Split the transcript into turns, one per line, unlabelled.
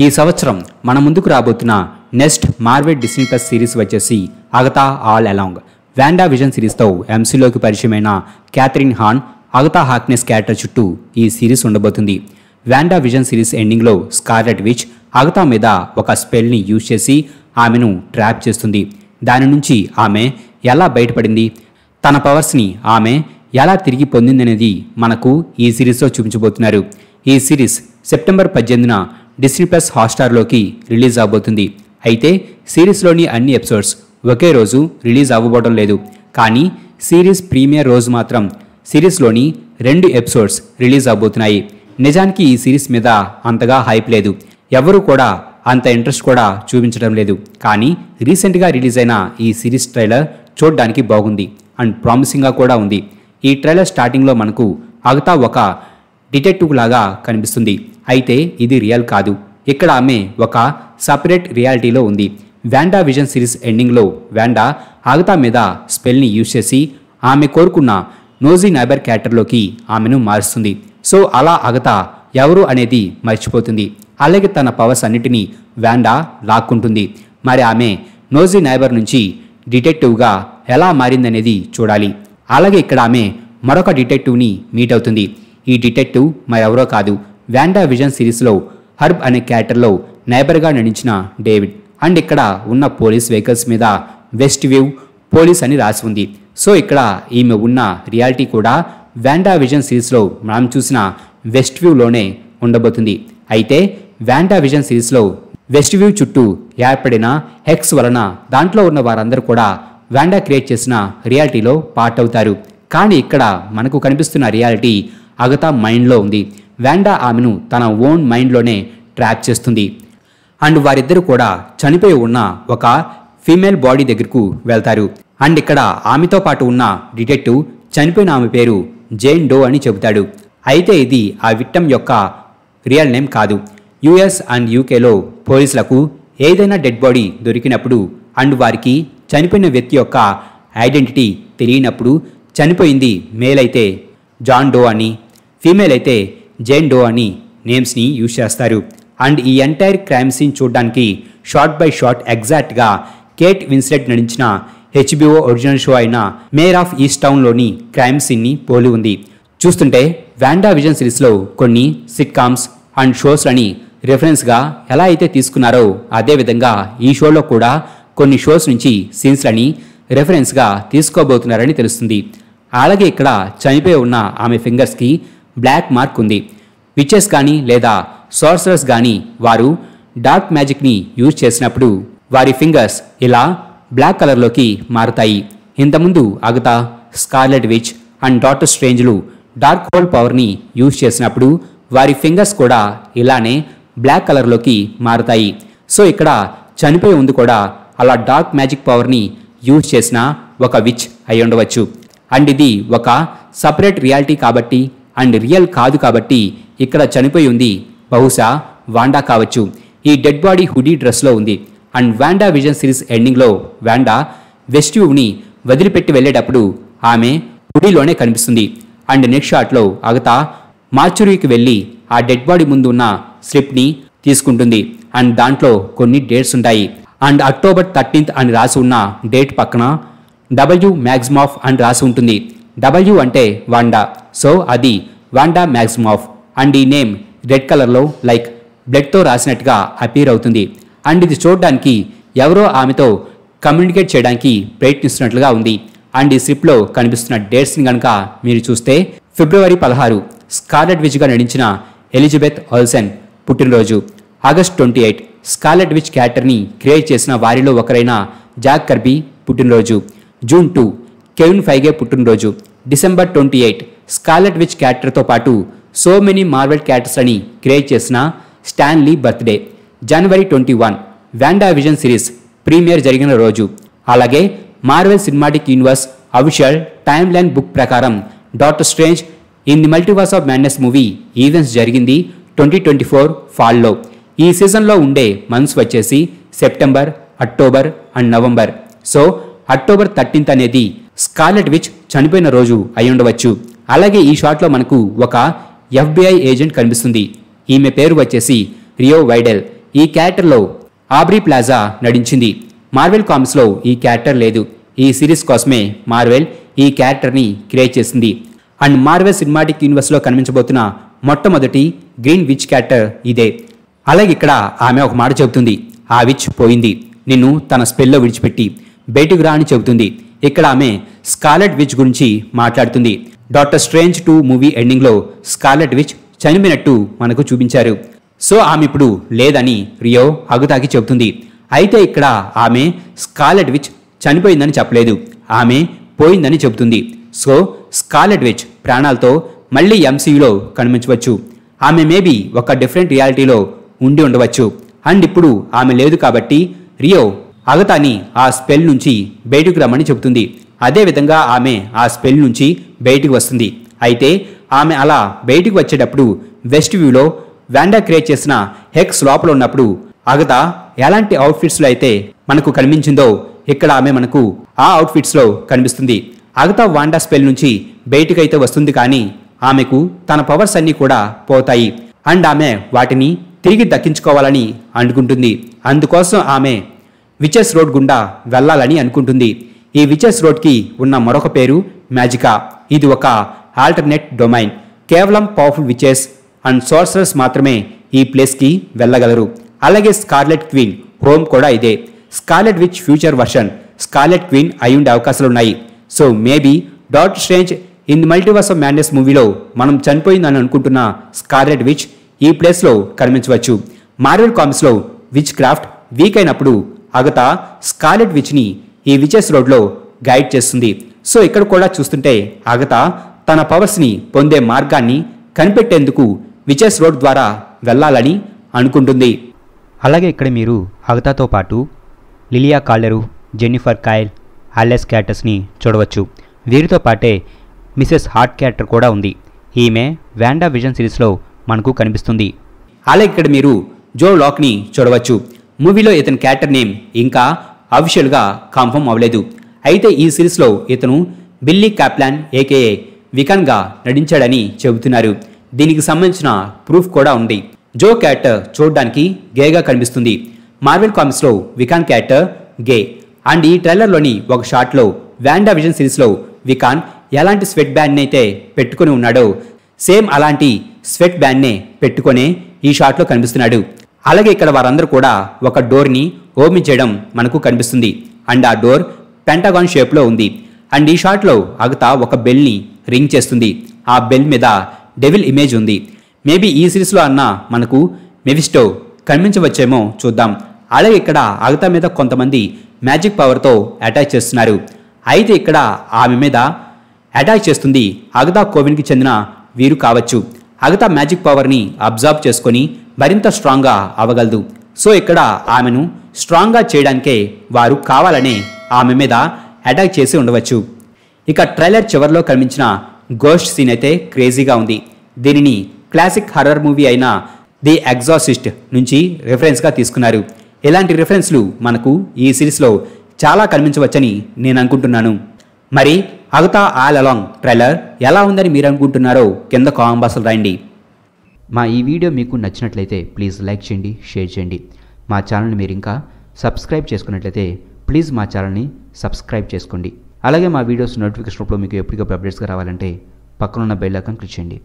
ఈ సంవత్సరం మన ముందుకు రాబోతున్న next Marvel Disney plus series వచ్చేసి Agatha all along. Wanda Vision సిరీస్తో ఎంసీలోకి పరిచయమైన క్యాథరిన్ హాన్, అగతా హార్క్నెస్ క్యారెక్టర్ చుట్టూ ఈ సిరీస్ ఉండబోతుంది. వాండా విజన్ సిరీస్ ఎండింగ్లో స్కార్లెట్ విచ్ అగతా మీద ఒక స్పెల్ని యూజ్ చేసి ఆమెను ట్రాప్ చేస్తుంది. దాని నుంచి ఆమె ఎలా బయటపడింది, తన పవర్స్ని ఆమె ఎలా తిరిగి పొందిందనేది మనకు ఈ సిరీస్లో చూపించబోతున్నారు. ఈ సిరీస్ సెప్టెంబర్ 18న డిస్నీ ప్లస్ హాట్స్టార్లోకి రిలీజ్ అవబోతుంది. అయితే సిరీస్లోని అన్ని ఎపిసోడ్స్ ఒకే రోజు రిలీజ్ అవ్వబోవడం లేదు. కానీ సిరీస్ ప్రీమియర్ రోజు మాత్రం సిరీస్లోని 2 ఎపిసోడ్స్ రిలీజ్ అవబోతున్నాయి. నిజానికి ఈ సిరీస్ మీద అంతగా హైప్ లేదు, ఎవరు కూడా అంత ఇంట్రెస్ట్ కూడా చూపించడం లేదు. కానీ రీసెంట్గా రిలీజ్ అయిన ఈ సిరీస్ ట్రైలర్ చూడడానికి బాగుంది అండ్ ప్రామిసింగ్గా కూడా ఉంది. ఈ ట్రైలర్ స్టార్టింగ్లో మనకు అగతా ఒక డిటెక్టివ్ లాగా కనిపిస్తుంది. అయితే ఇది రియల్ కాదు, ఇక్కడ ఆమె ఒక సపరేట్ రియాలిటీలో ఉంది. వాండా విజన్ సిరీస్ ఎండింగ్లో వాండా అగతా మీద స్పెల్ని యూజ్ చేసి ఆమె కోరుకున్న నోజీ నైబర్ క్యారెక్టర్లోకి ఆమెను మారుస్తుంది. సో అలా అగతా ఎవరు అనేది మర్చిపోతుంది. అలాగే తన పవర్స్ అన్నిటినీ వాండా లాక్కుంటుంది. మరి ఆమె నోజీ నైబర్ నుంచి డిటెక్టివ్గా ఎలా మారిందనేది చూడాలి. అలాగే ఇక్కడ ఆమె మరొక డిటెక్టివ్ని మీట్ అవుతుంది. ఈ డిటెక్టివ్ మరెవరో కాదు, వాండా విజన్ సిరీస్లో హర్బ్ అనే క్యారెక్టర్లో నైబర్గా నటించిన డేవిడ్. అండ్ ఇక్కడ ఉన్న పోలీస్ వెహికల్స్ మీద వెస్ట్ వ్యూ పోలీస్ అని రాసి ఉంది. సో ఇక్కడ ఈమె ఉన్న రియాలిటీ కూడా వాండా విజన్ సిరీస్లో మనం చూసిన వెస్ట్ వ్యూలోనే ఉండబోతుంది. అయితే వాండా విజన్ సిరీస్లో వెస్ట్ వ్యూ చుట్టూ ఏర్పడిన హెక్స్ వలన దాంట్లో ఉన్న వారందరూ కూడా వాండా క్రియేట్ చేసిన రియాలిటీలో పార్ట్ అవుతారు. కానీ ఇక్కడ మనకు కనిపిస్తున్న రియాలిటీ అగతా మైండ్లో ఉంది. వాండా ఆమెను తన ఓన్ మైండ్లోనే ట్రాప్ చేస్తుంది. అండ్ వారిద్దరూ కూడా చనిపోయి ఉన్న ఒక ఫీమేల్ బాడీ దగ్గరకు వెళ్తారు. అండ్ ఇక్కడ ఆమెతో పాటు ఉన్న డిటెక్టివ్ చనిపోయిన ఆమె పేరు జేన్ డో అని చెబుతాడు. అయితే ఇది ఆ విక్టిమ్ యొక్క రియల్ నేమ్ కాదు. యుఎస్ అండ్ యూకేలో పోలీసులకు ఏదైనా డెడ్ బాడీ దొరికినప్పుడు అండ్ వారికి చనిపోయిన వ్యక్తి యొక్క ఐడెంటిటీ తెలియనప్పుడు చనిపోయింది మేల్ అయితే జాన్ డో అని, ఫీమేల్ అయితే జేన్ డో అని నేమ్స్ని యూజ్ చేస్తారు. అండ్ ఈ ఎంటైర్ క్రైమ్ సీన్ చూడడానికి షార్ట్ బై షార్ట్ ఎగ్జాక్ట్గా కేట్ విన్స్లెట్ నటించిన HBO ఒరిజినల్ షో అయిన మేయర్ ఆఫ్ ఈస్ట్ టౌన్లోని క్రైమ్ సీన్ని పోలి ఉంది. చూస్తుంటే వాండా విజన్ సిరీస్లో కొన్ని సిట్కామ్స్ అండ్ షోస్లని రెఫరెన్స్గా ఎలా అయితే తీసుకున్నారో అదేవిధంగా ఈ షోలో కూడా కొన్ని షోస్ నుంచి సీన్స్లని రెఫరెన్స్గా తీసుకోబోతున్నారని తెలుస్తుంది. అలాగే ఇక్కడ చనిపోయి ఉన్న ఆమె ఫింగర్స్కి బ్లాక్ మార్క్ ఉంది. విచెస్ కానీ లేదా సార్సరర్స్ కానీ వారు డార్క్ మ్యాజిక్ని యూజ్ చేసినప్పుడు వారి ఫింగర్స్ ఇలా బ్లాక్ కలర్లోకి మారుతాయి. ఇంతకుముందు Agatha, Scarlet Witch and Doctor స్ట్రేంజ్లు డార్క్ హోల్ పవర్ని యూజ్ చేసినప్పుడు వారి ఫింగర్స్ కూడా ఇలానే బ్లాక్ కలర్లోకి మారుతాయి. సో ఇక్కడ చనిపోయి ఉంది కూడా అలా డార్క్ మ్యాజిక్ పవర్ని యూజ్ చేసిన ఒక విచ్ అయి ఉండవచ్చు. అండ్ ఇది ఒక సపరేట్ రియాలిటీ కాబట్టి అండ్ రియల్ కాదు కాబట్టి ఇక్కడ చనిపోయి ఉంది బహుశా వాండా కావచ్చు. ఈ డెడ్ బాడీ హుడీ డ్రెస్లో ఉంది. అండ్ వాండా విజన్ సిరీస్ ఎండింగ్లో వాండా వెస్ట్ వ్యూని వదిలిపెట్టి వెళ్ళేటప్పుడు ఆమె హుడీలోనే కనిపిస్తుంది. అండ్ నెక్స్ట్ షాట్లో అగతా మార్చురీకి వెళ్ళి ఆ డెడ్ బాడీ ముందు ఉన్న స్లిప్ని తీసుకుంటుంది. అండ్ దాంట్లో కొన్ని డేట్స్ ఉంటాయి. అండ్ అక్టోబర్ 13th అని రాసి ఉన్న డేట్ పక్కన W మ్యాక్సిమాఫ్ అని రాసి ఉంటుంది. W అంటే వాండా, సో అది వాండా మ్యాక్సిమాఫ్. అండ్ ఈ నేమ్ రెడ్ కలర్లో లైక్ బ్లడ్తో రాసినట్టుగా అపీర్ అవుతుంది. అండ్ ఇది చూడడానికి ఎవరో ఆమెతో కమ్యూనికేట్ చేయడానికి ప్రయత్నిస్తున్నట్లుగా ఉంది. అండ్ ఈ స్లిప్లో కనిపిస్తున్న డేట్స్ని కనుక మీరు చూస్తే ఫిబ్రవరి 16 స్కార్లెట్ విచ్గా నటించిన ఎలిజబెత్ ఆల్సెన్ పుట్టినరోజు, ఆగస్ట్ 28 స్కార్లెట్ విచ్ క్యారెక్టర్ని క్రియేట్ చేసిన వారిలో ఒకరైన జాక్ కర్బీ పుట్టినరోజు, జూన్ 2 కెవిన్ ఫైగే పుట్టినరోజు, డిసెంబర్ 28 స్కార్లెట్ విచ్ క్యారెక్టర్తో పాటు సో మెనీ మార్వెల్ క్యారెక్టర్స్ అని క్రియేట్ చేసిన స్టాన్ లీ బర్త్డే, జనవరి 21 వాండా విజన్ సిరీస్ ప్రీమియర్ జరిగిన రోజు. అలాగే Marvel cinematic universe official time line book ప్రకారం Doctor Strange in the multiverse of madness movie events జరిగింది 2024 ఫాల్లో. ఈ సీజన్లో ఉండే మంత్స్ వచ్చేసి September, October and November. So October 13th అనేది స్కార్లెట్ విచ్ చనిపోయిన రోజు అయి ఉండవచ్చు. అలాగే ఈ షాట్లో మనకు ఒక FBI ఏజెంట్ కనిపిస్తుంది. ఈమె పేరు వచ్చేసి రియో వైడెల్. ఈ క్యారెక్టర్లో ఆబ్రీ ప్లాజా నటించింది. మార్వెల్ కామిక్స్లో ఈ క్యారెక్టర్ లేదు. ఈ సిరీస్ కోసమే మార్వెల్ ఈ క్యారెక్టర్ని క్రియేట్ చేసింది. అండ్ మార్వెల్ సినిమాటిక్ యూనివర్స్లో కనిపించబోతున్న మొట్టమొదటి గ్రీన్ విచ్ క్యారెక్టర్ ఇదే. అలాగే ఇక్కడ ఆమె ఒక మాట చెబుతుంది, ఆ విచ్ పోయింది, నిన్ను తన స్పెల్లో విడిచిపెట్టి బయటకు రా అని చెబుతుంది. ఇక్కడ ఆమె స్కార్లెట్ విచ్ గురించి మాట్లాడుతుంది. డాక్టర్ స్ట్రేంజ్ 2 మూవీ ఎండింగ్లో స్కార్లెట్ విచ్ చనిపోయినట్టు మనకు చూపించారు. సో ఆమె ఇప్పుడు లేదని రియో అగుతాకి చెబుతుంది. అయితే ఇక్కడ ఆమె స్కార్లెట్ విచ్ చనిపోయిందని చెప్పలేదు, ఆమె పోయిందని చెబుతుంది. సో స్కార్లెట్ విచ్ ప్రాణాలతో మళ్ళీ ఎంసీయూలో కనిపించవచ్చు. ఆమె మేబీ ఒక డిఫరెంట్ రియాలిటీలో ఉండి ఉండవచ్చు. అండ్ ఇప్పుడు ఆమె లేదు కాబట్టి రియో అగతాని ఆ స్పెల్ నుంచి బయటకు రమ్మని చెబుతుంది. అదేవిధంగా ఆమె ఆ స్పెల్ నుంచి బయటకు వస్తుంది. అయితే ఆమె అలా బయటకు వచ్చేటప్పుడు వెస్ట్ వ్యూలో వాండా క్రియేట్ చేసిన హెక్స్ లోపల ఉన్నప్పుడు అగతా ఎలాంటి అవుట్ఫిట్స్లో అయితే మనకు కనిపించిందో ఇక్కడ ఆమె మనకు ఆ అవుట్ఫిట్స్లో కనిపిస్తుంది. అగతా వాండా స్పెల్ నుంచి బయటకైతే వస్తుంది, కానీ ఆమెకు తన పవర్స్ అన్నీ కూడా పోతాయి. అండ్ ఆమె వాటిని తిరిగి దక్కించుకోవాలని అనుకుంటుంది. అందుకోసం ఆమె విచెస్ రోడ్ గుండా వెళ్ళాలని అనుకుంటుంది. ఈ విచెస్ రోడ్కి ఉన్న మరొక పేరు మ్యాజికా. ఇది ఒక ఆల్టర్నేట్ డొమైన్. కేవలం పవర్ఫుల్ విచెస్ అండ్ సోర్సరర్స్ మాత్రమే ఈ ప్లేస్కి వెళ్ళగలరు. అలాగే స్కార్లెట్ క్వీన్ హోమ్ కూడా ఇదే. Scarlet which future version scarlet queen అయి ఉండే అవకాశాలున్నాయి. So maybe doctor Strange in the multiverse of madness మూవీలో మనం చనిపోయిందని అనుకుంటున్న స్కార్లెట్ విచ్ ఈ ప్లేస్లో కనిపించవచ్చు. మార్వెల్ కామిక్స్లో విచ్ క్రాఫ్ట్ వీక్ అయినప్పుడు అగతా స్కార్లెట్ విచ్ని ఈ విచెస్ రోడ్లో గైడ్ చేస్తుంది. సో ఇక్కడ కూడా చూస్తుంటే అగతా తన పవర్స్ని పొందే మార్గాన్ని కనిపెట్టేందుకు విచెస్ రోడ్ ద్వారా వెళ్ళాలని అనుకుంటుంది.
అలాగే ఇక్కడ మీరు అగతాతో పాటు లిలియా కాల్డెరు, జెన్నిఫర్ కైల్, ఆలెస్ క్యాటస్ని చూడవచ్చు. వీరితో పాటే మిసెస్ హార్ట్ క్యారెక్టర్ కూడా ఉంది. ఈమె వాండా విజన్ సిరీస్లో మనకు కనిపిస్తుంది.
అలాగే ఇక్కడ మీరు జో లాక్ని చూడవచ్చు. మూవీలో ఇతని క్యారెక్టర్ నేమ్ ఇంకా అఫీషియల్గా కన్ఫర్మ్ అవ్వలేదు. అయితే ఈ సిరీస్లో ఇతను బిల్లీ కాప్లాన్ ఏకేఏ వికాన్గా నటించాడని చెబుతున్నారు. దీనికి సంబంధించిన ప్రూఫ్ కూడా ఉంది. జో క్యారెక్టర్ చూడడానికి గేగా కనిపిస్తుంది. మార్వెల్ కామిక్స్లో వికాన్ క్యారెక్టర్ గే. అండ్ ఈ ట్రైలర్లోని ఒక షాట్లో వాండా విజన్ సిరీస్లో వికాన్ ఎలాంటి స్వెట్ బ్యాండ్ని అయితే పెట్టుకుని ఉన్నాడో సేమ్ అలాంటి స్వెట్ బ్యాండ్నే పెట్టుకునే ఈ షాట్లో కనిపిస్తున్నాడు. అలాగే ఇక్కడ వారందరూ కూడా ఒక డోర్ని ఓపెన్ చేయడం మనకు కనిపిస్తుంది. అండ్ ఆ డోర్ పెంటగాన్ షేప్లో ఉంది. అండ్ ఈ షాట్లో అగతా ఒక బెల్ని రింగ్ చేస్తుంది. ఆ బెల్ మీద డెవిల్ ఇమేజ్ ఉంది. మేబీ ఈ సిరీస్లో అన్న మనకు మెఫిస్టో కనిపించవచ్చేమో చూద్దాం. అలాగే ఇక్కడ అగతా మీద కొంతమంది మ్యాజిక్ పవర్తో అటాక్ చేస్తున్నారు. అయితే ఇక్కడ ఆమె మీద అటాక్ చేస్తుంది అగతా కోవిన్కి చెందిన వీరు కావచ్చు. అగతా మ్యాజిక్ పవర్ని అబ్జర్వ్ చేసుకొని మరింత స్ట్రాంగ్గా అవ్వగలదు. సో ఇక్కడ ఆమెను స్ట్రాంగ్గా చేయడానికే వారు కావాలనే ఆమె మీద అటాక్ చేసి ఉండవచ్చు. ఇక ట్రైలర్ చివరిలో కనిపించిన గోస్ట్ సీన్ అయితే క్రేజీగా ఉంది. దీనిని క్లాసిక్ హర్రర్ మూవీ అయిన ది ఎగ్జార్సిస్ట్ నుంచి రిఫరెన్స్గా తీసుకున్నారు. ఇలాంటి రిఫరెన్స్లు మనకు ఈ సిరీస్లో చాలా కనిపించవచ్చని నేను అనుకుంటున్నాను. మరి అగతా ఆల్ అలాంగ్ ట్రైలర్ ఎలా ఉందని మీరు అనుకుంటున్నారో కింద కామెంట్ బాక్స్లో రాయండి.
మా ఈ వీడియో మీకు నచ్చినట్లయితే ప్లీజ్ లైక్ చేయండి, షేర్ చేయండి. మా ఛానల్ని మీరు ఇంకా సబ్స్క్రైబ్ చేసుకున్నట్లయితే ప్లీజ్ మా ఛానల్ని సబ్స్క్రైబ్ చేసుకోండి. అలాగే మా వీడియోస్ నోటిఫికేషన్ రూపంలో మీకు ఎప్పటికప్పుడు అప్డేట్స్గా రావాలంటే పక్కనున్న బెల్ ఐకాన్ క్లిక్ చేయండి.